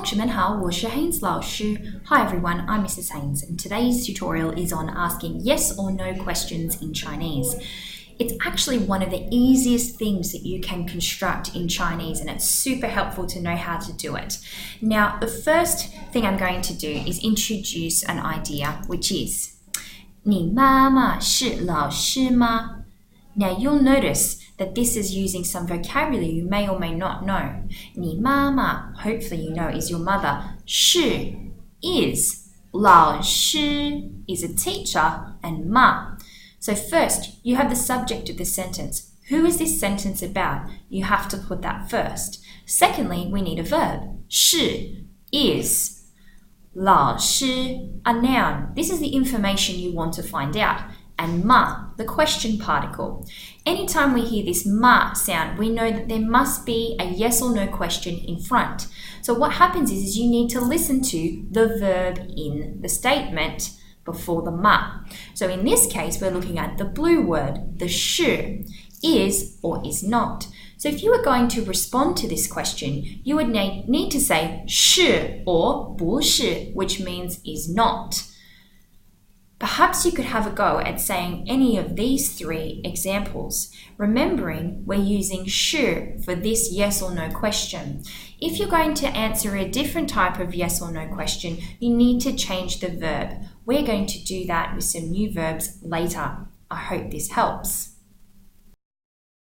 同学们好，我是 Haynes 老师。Hi everyone, I'm Mrs. Haynes, and today's tutorial is on asking yes or no questions in Chinese. It's actually one of the easiest things that you can construct in Chinese, and it's super helpful to know how to do it. Now, the first thing I'm going to do is introduce an idea, which is 你妈妈是老师吗? Now, you'll notice that this is using some vocabulary you may or may not know. 你妈妈, hopefully you know, is your mother. 是 is. 老师 is a teacher, and 妈. So first, you have the subject of the sentence. Who is this sentence about? You have to put that first. Secondly, we need a verb. 是 is. 老师, a noun. This is the information you want to find out. And ma, the question particle. Anytime we hear this ma sound, we know that there must be a yes or no question in front. So what happens is you need to listen to the verb in the statement before the ma. So in this case, we're looking at the blue word, the 是, is or is not. So if you were going to respond to this question, you would need to say 是 or 不是, which means is not. Perhaps you could have a go at saying any of these three examples. Remembering, we're using 是 for this yes or no question. If you're going to answer a different type of yes or no question, you need to change the verb. We're going to do that with some new verbs later. I hope this helps.